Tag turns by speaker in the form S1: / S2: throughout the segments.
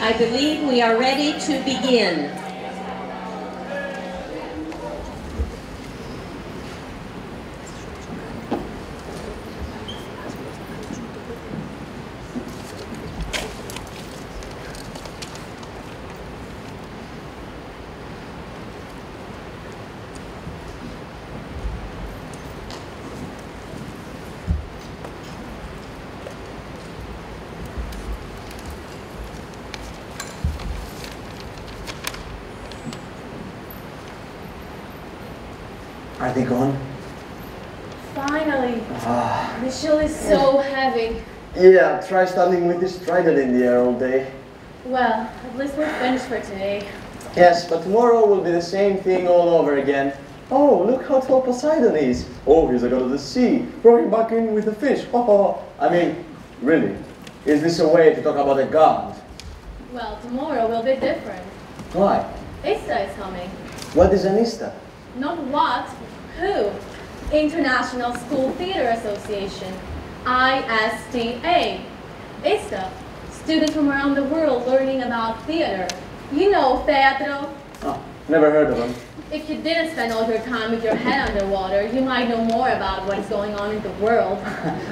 S1: I believe we are ready to begin.
S2: Are they gone?
S3: Finally! The show is so heavy.
S2: Yeah, try standing with this trident in the air all day.
S3: Well, at least we're finished for today.
S2: Yes, but tomorrow will be the same thing all over again. Oh, look how tall Poseidon is. Oh, he's a god of the sea, rowing back in with the fish. Oh, I mean, really, is this a way to talk about a god?
S3: Well, tomorrow will be different.
S2: Why?
S3: ISTA is coming.
S2: What is an ISTA?
S3: Not what, who? International School Theatre Association, ISTA. ISTA, students from around the world learning about theater. You know theatro.
S2: Oh, never heard of them.
S3: If you didn't spend all your time with your head underwater, you might know more about what is going on in the world.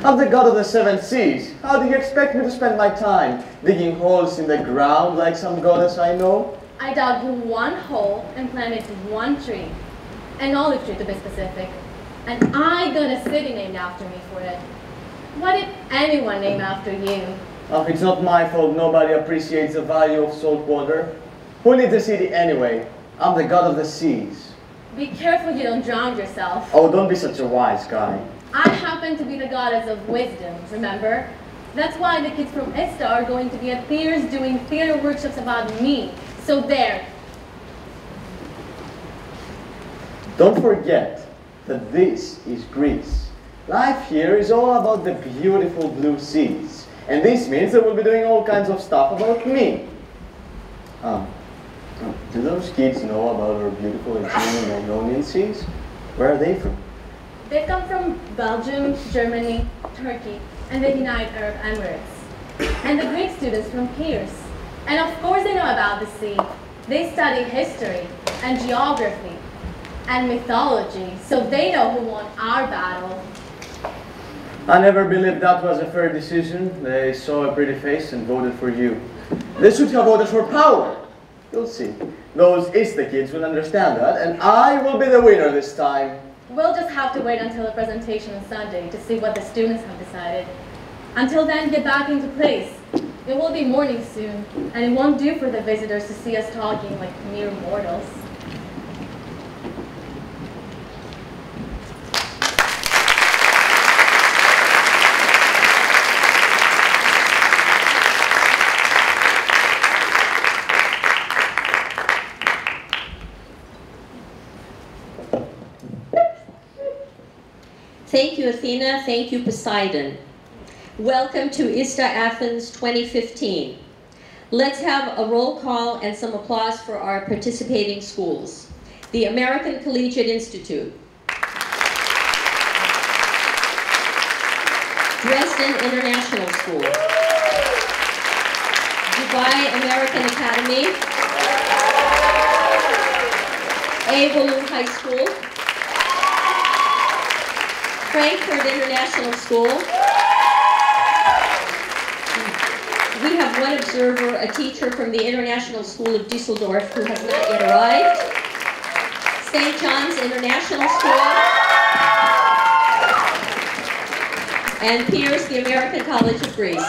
S2: I'm the god of the 7 seas. How do you expect me to spend my time? Digging holes in the ground like some goddess I know?
S3: I dug one hole and planted one tree. An olive tree to be specific. And I got a city named after me for it. Why did anyone name after you?
S2: Oh, it's not my fault nobody appreciates the value of salt water. Who needs a city anyway? I'm the god of the seas.
S3: Be careful you don't drown yourself.
S2: Oh, don't be such a wise guy.
S3: I happen to be the goddess of wisdom, remember? That's why the kids from ISTA are going to be at theaters doing theater workshops about me. So there.
S2: Don't forget that this is Greece. Life here is all about the beautiful blue seas. And this means that we'll be doing all kinds of stuff about me. Do those kids know about our beautiful Aegean and Ionian seas? Where are they from?
S3: They come from Belgium, Germany, Turkey, and the United Arab Emirates. And the Greek students from Pierce. And of course they know about the sea. They study history and geography and mythology, so they know who won our battle.
S2: I never believed that was a fair decision. They saw a pretty face and voted for you. They should have voted for power. You'll see. Those ISTA kids will understand that, and I will be the winner this time.
S3: We'll just have to wait until the presentation on Sunday to see what the students have decided. Until then, get back into place. It will be morning soon, and it won't do for the visitors to see us talking like mere mortals.
S1: Thank you, Athena. Thank you, Poseidon. Welcome to ISTA Athens 2015. Let's have a roll call and some applause for our participating schools. The American Collegiate Institute. Dresden International School. Dubai American Academy. Evolution High School. Frankfurt International School. We have one observer, a teacher from the International School of Dusseldorf who has not yet arrived. St. John's International School. And Pierce, the American College of Greece.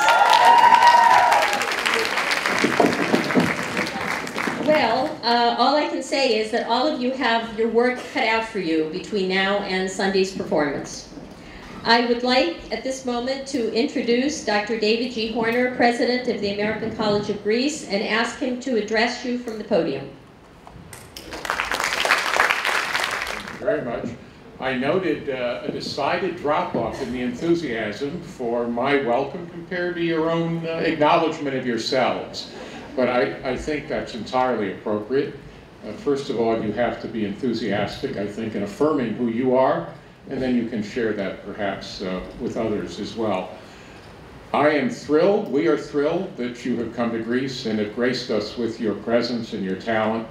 S1: Well, all I can say is that all of you have your work cut out for you between now and Sunday's performance. I would like at this moment to introduce Dr. David G. Horner, President of the American College of Greece, and ask him to address you from the podium.
S4: Thank you very much. I noted a decided drop-off in the enthusiasm for my welcome compared to your own acknowledgement of yourselves. But I think that's entirely appropriate. First of all, you have to be enthusiastic, I think, in affirming who you are, and then you can share that perhaps with others as well. I am thrilled, we are thrilled that you have come to Greece and have graced us with your presence and your talent.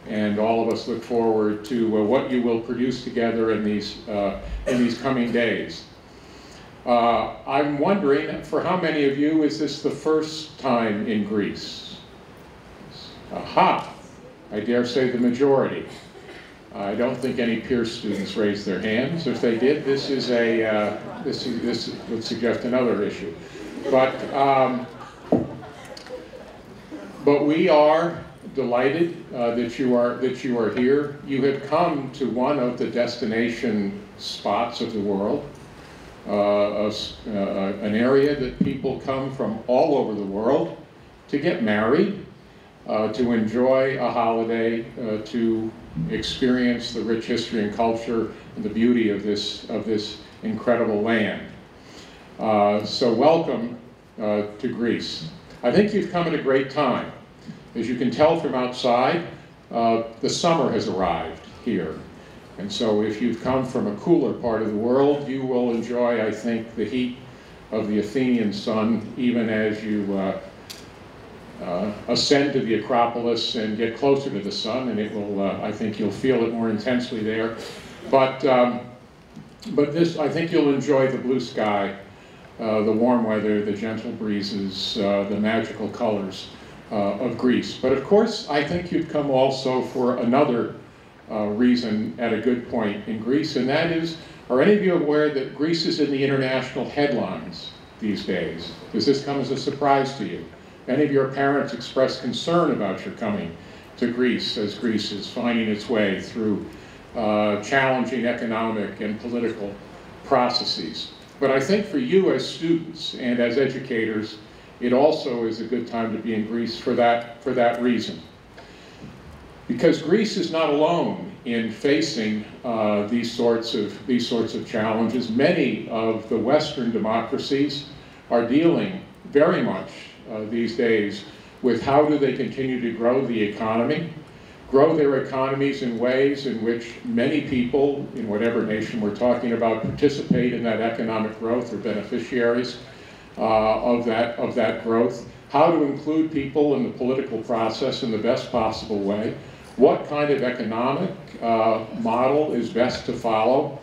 S4: And all of us look forward to what you will produce together in these coming days. I'm wondering, for how many of you is this the first time in Greece? Aha! I dare say the majority. I don't think any Pierce students raised their hands. If they did, this would suggest another issue. But we are delighted that you are here. You have come to one of the destination spots of the world, an area that people come from all over the world to get married, to enjoy a holiday, to experience the rich history and culture and the beauty of this incredible land. So welcome to Greece. I think you've come at a great time. As you can tell from outside, the summer has arrived here. And so if you've come from a cooler part of the world, you will enjoy, I think, the heat of the Athenian sun, even as you ascend to the Acropolis and get closer to the sun, and it will, I think you'll feel it more intensely there. But this, I think you'll enjoy the blue sky, the warm weather, the gentle breezes, the magical colors of Greece. But of course, I think you've come also for another reason at a good point in Greece, and that is, are any of you aware that Greece is in the international headlines these days? Does this come as a surprise to you? Any of your parents expressed concern about your coming to Greece as Greece is finding its way through challenging economic and political processes? But I think for you as students and as educators, it also is a good time to be in Greece for that reason. Because Greece is not alone in facing these sorts of challenges. Many of the Western democracies are dealing very much these days with how do they continue to grow the economy, grow their economies in ways in which many people, in whatever nation we're talking about, participate in that economic growth or beneficiaries of that growth, how to include people in the political process in the best possible way, what kind of economic model is best to follow.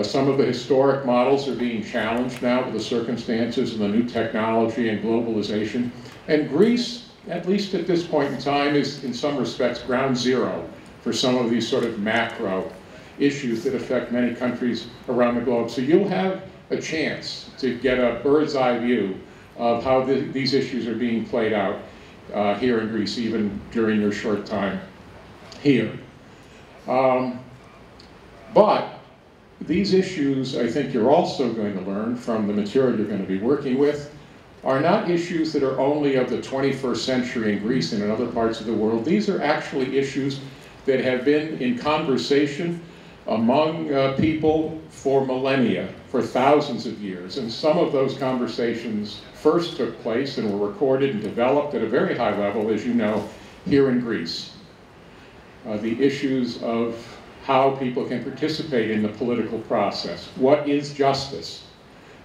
S4: Some of the historic models are being challenged now with the circumstances and the new technology and globalization. And Greece, at least at this point in time, is in some respects ground zero for some of these sort of macro issues that affect many countries around the globe. So you'll have a chance to get a bird's eye view of how these issues are being played out here in Greece, even during your short time here. But these issues, I think you're also going to learn from the material you're going to be working with, are not issues that are only of the 21st century in Greece and in other parts of the world. These are actually issues that have been in conversation among people for millennia, for thousands of years. And some of those conversations first took place and were recorded and developed at a very high level, as you know, here in Greece. The issues of how people can participate in the political process. What is justice?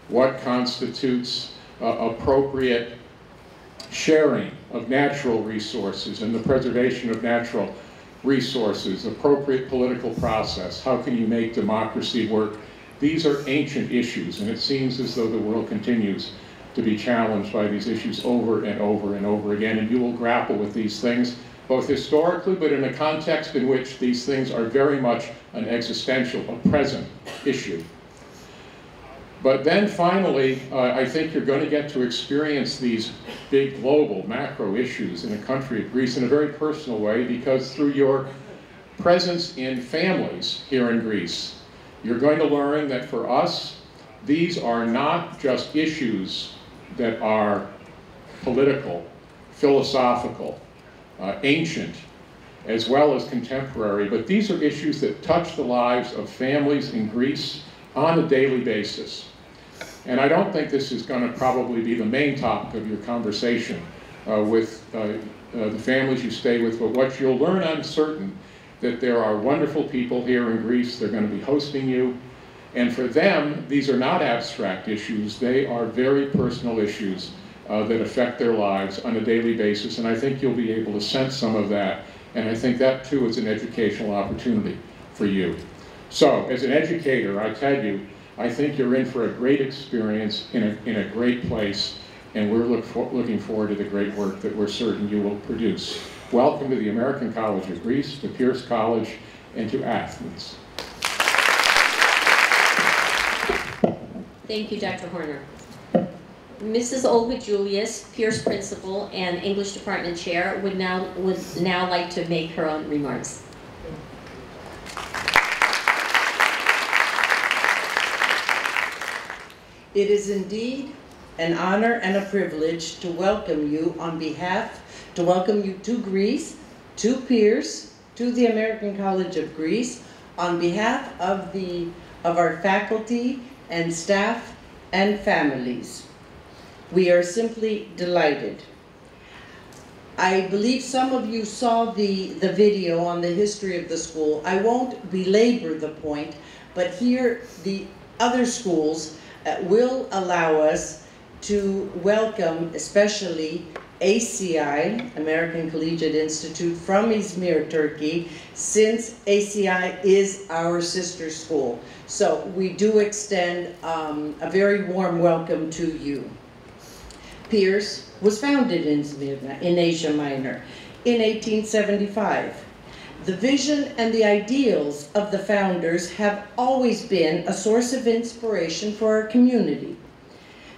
S4: What constitutes appropriate sharing of natural resources and the preservation of natural resources, appropriate political process? How can you make democracy work? These are ancient issues, and it seems as though the world continues to be challenged by these issues over and over and over again, and you will grapple with these things, both historically, but in a context in which these things are very much an existential, a present issue. But then finally, I think you're going to get to experience these big global macro issues in the country of Greece in a very personal way, because through your presence in families here in Greece, you're going to learn that for us, these are not just issues that are political, philosophical, ancient, as well as contemporary, but these are issues that touch the lives of families in Greece on a daily basis. And I don't think this is going to probably be the main topic of your conversation with the families you stay with, but what you'll learn, I'm certain, that there are wonderful people here in Greece. They're going to be hosting you. And for them, these are not abstract issues. They are very personal issues that affect their lives on a daily basis. And I think you'll be able to sense some of that. And I think that, too, is an educational opportunity for you. So, as an educator, I tell you, I think you're in for a great experience in a great place. And we're looking forward to the great work that we're certain you will produce. Welcome to the American College of Greece, to Pierce College, and to Athens.
S1: Thank you, Dr. Horner. Mrs. Olga Julius, Pierce Principal and English Department Chair, would now like to make her own remarks.
S5: It is indeed an honor and a privilege to welcome you to Greece, to Pierce, to the American College of Greece, on behalf of our faculty and staff and families. We are simply delighted. I believe some of you saw the video on the history of the school. I won't belabor the point, but here the other schools will allow us to welcome especially ACI, American Collegiate Institute, from Izmir, Turkey, since ACI is our sister school. So we do extend a very warm welcome to you. Pierce was founded in Smyrna, in Asia Minor, in 1875. The vision and the ideals of the founders have always been a source of inspiration for our community.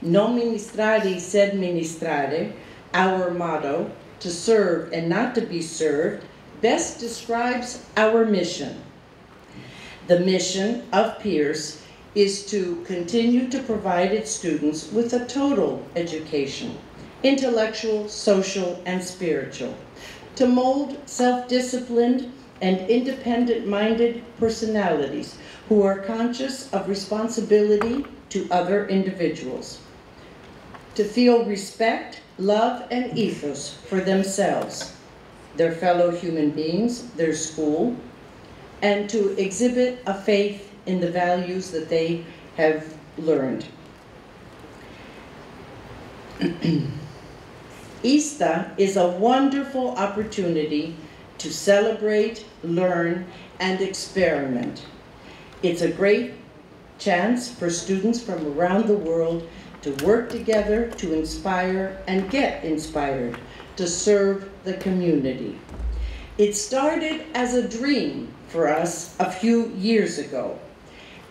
S5: Non ministrare sed ministrare, our motto, to serve and not to be served, best describes our mission. The mission of Pierce is to continue to provide its students with a total education, intellectual, social, and spiritual, to mold self-disciplined and independent-minded personalities who are conscious of responsibility to other individuals, to feel respect, love, and ethos for themselves, their fellow human beings, their school, and to exhibit a faith in the values that they have learned. ISTA is a wonderful opportunity to celebrate, learn, and experiment. It's a great chance for students from around the world to work together, to inspire and get inspired, to serve the community. It started as a dream for us a few years ago.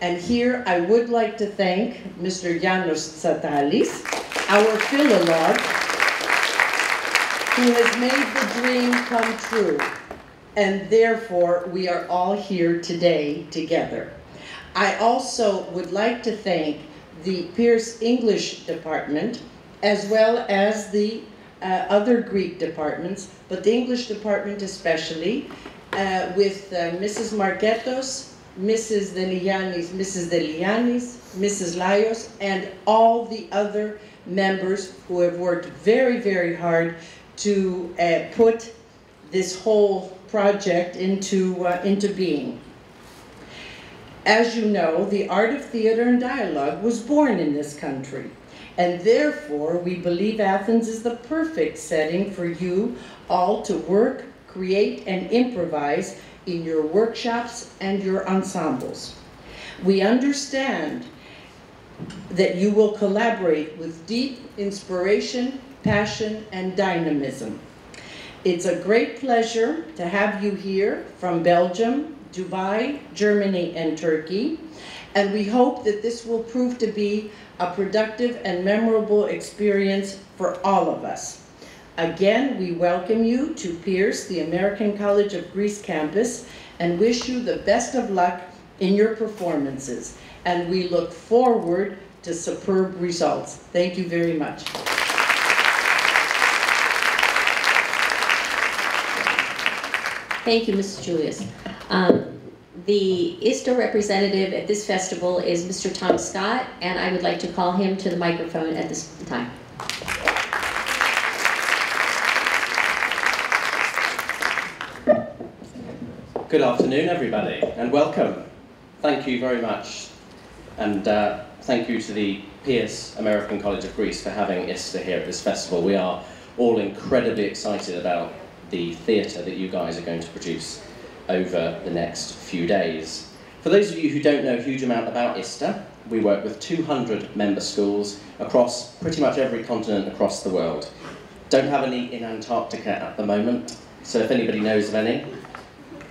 S5: And here I would like to thank Mr. Janos Tsatalis, our philolog, who has made the dream come true. And therefore, we are all here today together. I also would like to thank the Pierce English department, as well as the other Greek departments, but the English department especially, with Mrs. Marketos, Mrs. Delianis, Mrs. Laios, and all the other members who have worked very, very hard to put this whole project into being. As you know, the art of theater and dialogue was born in this country, and therefore we believe Athens is the perfect setting for you all to work, create, and improvise in your workshops and your ensembles. We understand that you will collaborate with deep inspiration, passion, and dynamism. It's a great pleasure to have you here from Belgium, Dubai, Germany, and Turkey, and we hope that this will prove to be a productive and memorable experience for all of us. Again, we welcome you to Pierce, the American College of Greece campus, and wish you the best of luck in your performances. And we look forward to superb results. Thank you very much.
S1: Thank you, Mrs. Julius. The ISTA representative at this festival is Mr. Tom Scott, and I would like to call him to the microphone at this time.
S6: Good afternoon, everybody, and welcome. Thank you very much And thank you to the Pierce American College of Greece for having ISTA here at this festival. We are all incredibly excited about the theatre that you guys are going to produce over the next few days. For those of you who don't know a huge amount about ISTA, we work with 200 member schools across pretty much every continent across the world. Don't have any in Antarctica at the moment, so if anybody knows of any,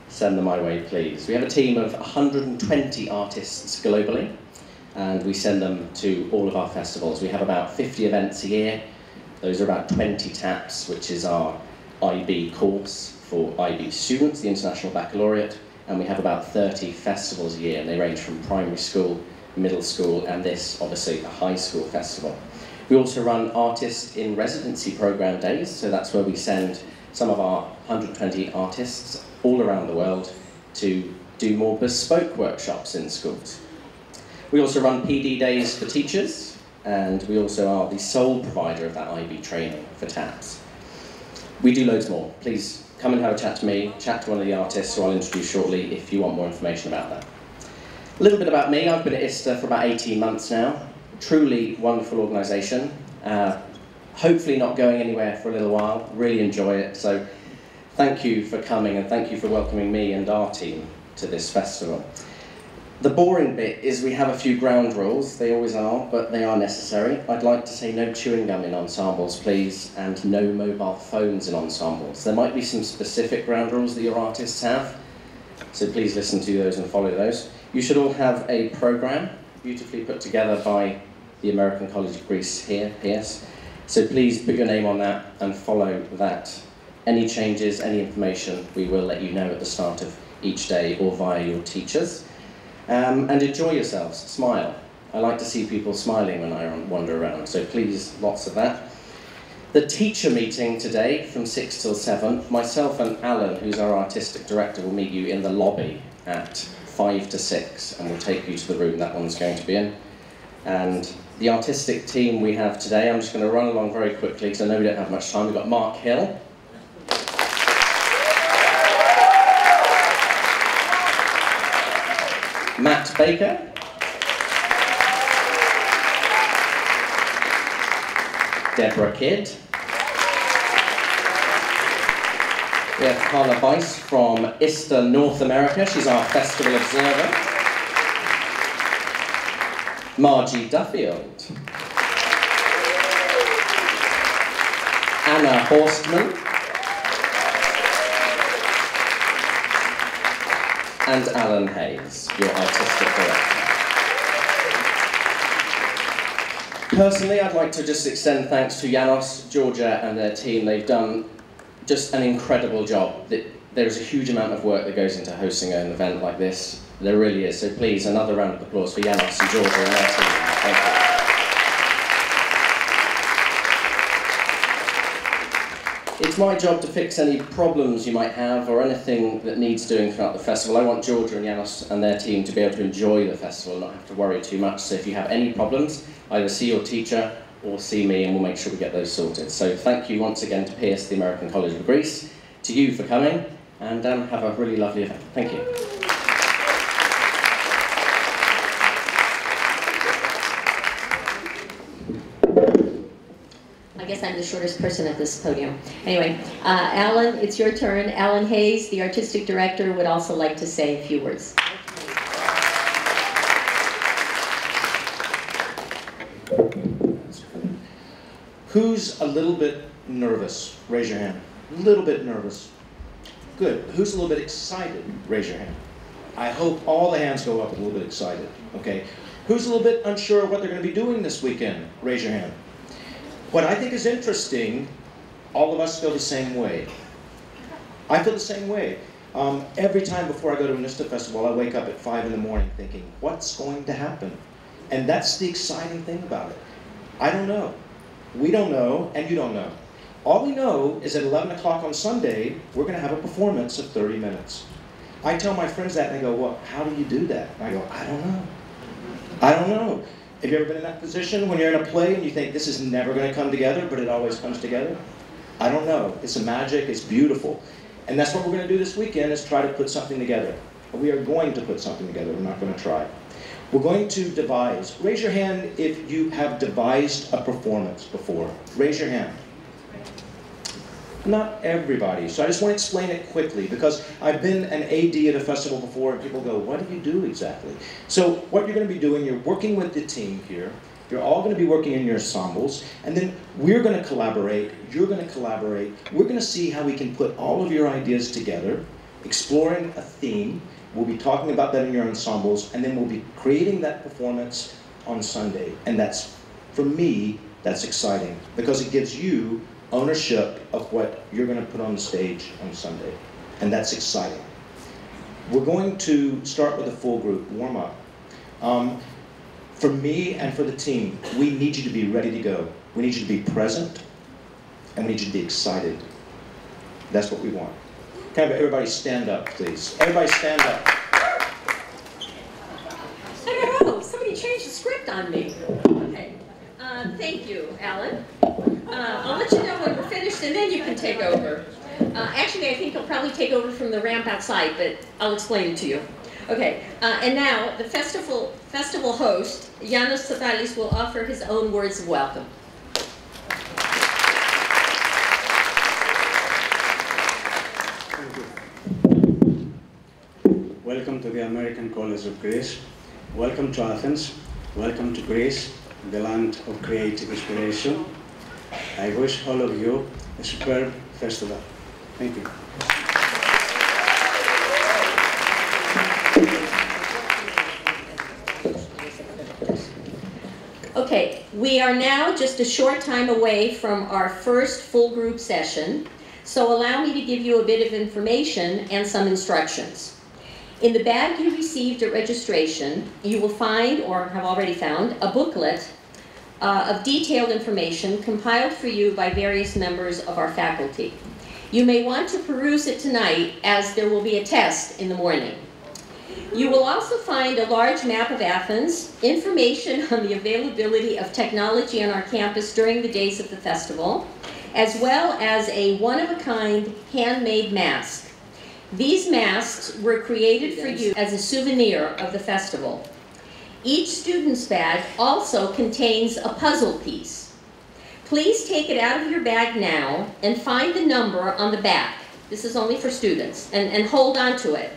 S6: send them my way, please. We have a team of 120 artists globally, and we send them to all of our festivals. We have about 50 events a year. Those are about 20 TAPs, which is our IB course for IB students, the International Baccalaureate, and we have about 30 festivals a year, and they range from primary school, middle school, and this, obviously, a high school festival. We also run artist in residency program days, so that's where we send some of our 120 artists all around the world to do more bespoke workshops in schools. We also run PD days for teachers, and we also are the sole provider of that IB training for TAPs. We do loads more. Please come and have a chat to me, chat to one of the artists who I'll introduce shortly if you want more information about that. A little bit about me. I've been at ISTA for about 18 months now. Truly wonderful organisation. Hopefully not going anywhere for a little while. Really enjoy it. So thank you for coming, and thank you for welcoming me and our team to this festival. The boring bit is we have a few ground rules. They always are, but they are necessary. I'd like to say no chewing gum in ensembles, please, and no mobile phones in ensembles. There might be some specific ground rules that your artists have, so please listen to those and follow those. You should all have a programme beautifully put together by the American College of Greece here, PS. So please put your name on that and follow that. Any changes, any information, we will let you know at the start of each day or via your teachers. And enjoy yourselves, smile. I like to see people smiling when I wander around, so please, lots of that. The teacher meeting today from 6 till 7, myself and Alan, who's our artistic director, will meet you in the lobby at 5 to 6, and we'll take you to the room that one's going to be in. And the artistic team we have today, I'm just going to run along very quickly because I know we don't have much time. We've got Mark Hill. Matt Baker. Deborah Kidd. We have Carla Weiss from ISTA North America. She's our festival observer. Margie Duffield. Anna Horstman. And Alan Hayes, your artistic director. Personally, I'd like to just extend thanks to Janos, Georgia, and their team. They've done just an incredible job. There is a huge amount of work that goes into hosting an event like this. There really is. So please, another round of applause for Janos and Georgia and their team. Thank you. It's my job to fix any problems you might have or anything that needs doing throughout the festival. I want Georgia and Janos and their team to be able to enjoy the festival and not have to worry too much. So if you have any problems, either see your teacher or see me and we'll make sure we get those sorted. So thank you once again to Pierce, the American College of Greece, to you for coming, and have a really lovely event. Thank you.
S1: I guess I'm the shortest person at this podium. Anyway, Alan, it's your turn. Alan Hayes, the artistic director, would also like to say a few words.
S7: Who's a little bit nervous? Raise your hand. A little bit nervous. Good. Who's a little bit excited? Raise your hand. I hope all the hands go up a little bit excited. Okay. Who's a little bit unsure of what they're going to be doing this weekend? Raise your hand. What I think is interesting, all of us feel the same way. I feel the same way. Every time before I go to an ISTA festival, I wake up at 5 in the morning thinking, what's going to happen? And that's the exciting thing about it. I don't know. We don't know, and you don't know. All we know is at 11 o'clock on Sunday, we're going to have a performance of 30 minutes. I tell my friends that, and they go, well, how do you do that? And I go, I don't know. I don't know. Have you ever been in that position when you're in a play and you think this is never going to come together, but it always comes together? I don't know. It's a magic. It's beautiful. And that's what we're going to do this weekend, is try to put something together. We are going to put something together. We're not going to try. We're going to devise. Raise your hand if you have devised a performance before. Raise your hand. Not everybody. So I just want to explain it quickly because I've been an AD at a festival before and people go, what do you do exactly? So what you're going to be doing, you're working with the team here. You're all going to be working in your ensembles, and then we're going to collaborate, you're going to collaborate. We're going to see how we can put all of your ideas together, exploring a theme. We'll be talking about that in your ensembles, and then we'll be creating that performance on Sunday. And that's, for me, that's exciting, because it gives you ownership of what you're going to put on the stage on Sunday. And that's exciting. We're going to start with a full group warm-up. For me and for the team, we need you to be ready to go. We need you to be present, and we need you to be excited. That's what we want. Can I have everybody stand up, please? Everybody stand up.
S1: I don't know, somebody changed the script on me. Okay, thank you, Alan. I'll let you know when we're finished, and then you can take over. Actually, I think you'll probably take over from the ramp outside, but I'll explain it to you. Okay, and now the festival host, Yanis Tsatalis, will offer his own words of welcome.
S8: Welcome to the American College of Greece. Welcome to Athens. Welcome to Greece, the land of creative inspiration. I wish all of you a superb festival. Thank you.
S1: Okay, we are now just a short time away from our first full group session, so allow me to give you a bit of information and some instructions. In the bag you received at registration, you will find, or have already found, a booklet of detailed information compiled for you by various members of our faculty. You may want to peruse it tonight, as there will be a test in the morning. You will also find a large map of Athens, information on the availability of technology on our campus during the days of the festival, as well as a one-of-a-kind handmade mask. These masks were created for you as a souvenir of the festival. Each student's bag also contains a puzzle piece. Please take it out of your bag now and find the number on the back. This is only for students, and hold on to it.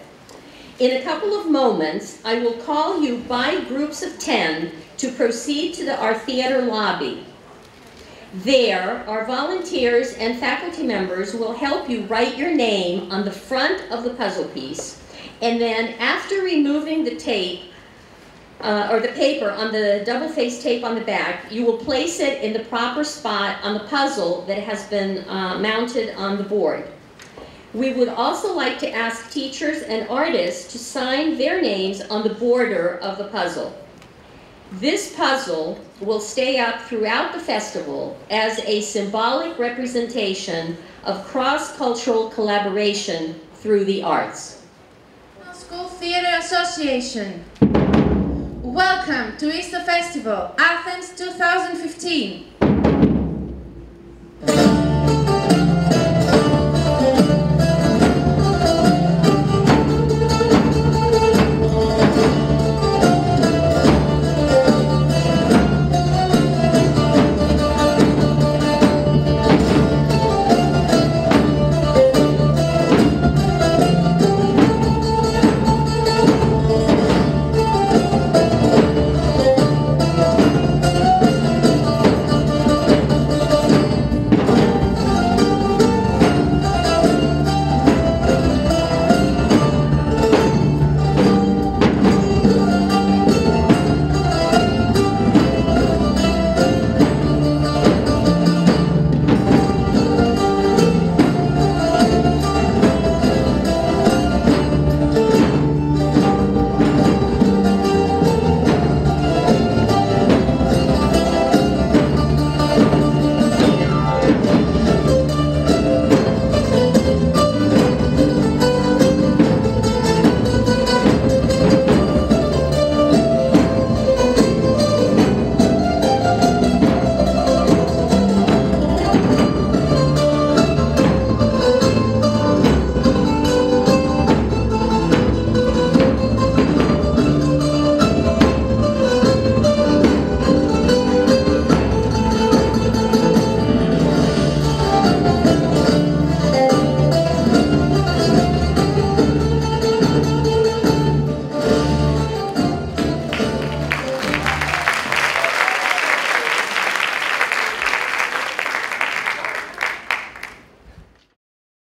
S1: In a couple of moments, I will call you by groups of 10 to proceed to our theater lobby. There, our volunteers and faculty members will help you write your name on the front of the puzzle piece, and then after removing the tape, or the paper on the double-faced tape on the back, you will place it in the proper spot on the puzzle that has been mounted on the board. We would also like to ask teachers and artists to sign their names on the border of the puzzle. This puzzle will stay up throughout the festival as a symbolic representation of cross-cultural collaboration through the arts.
S9: School Theatre Association. Welcome to ISTA Festival, Athens 2015.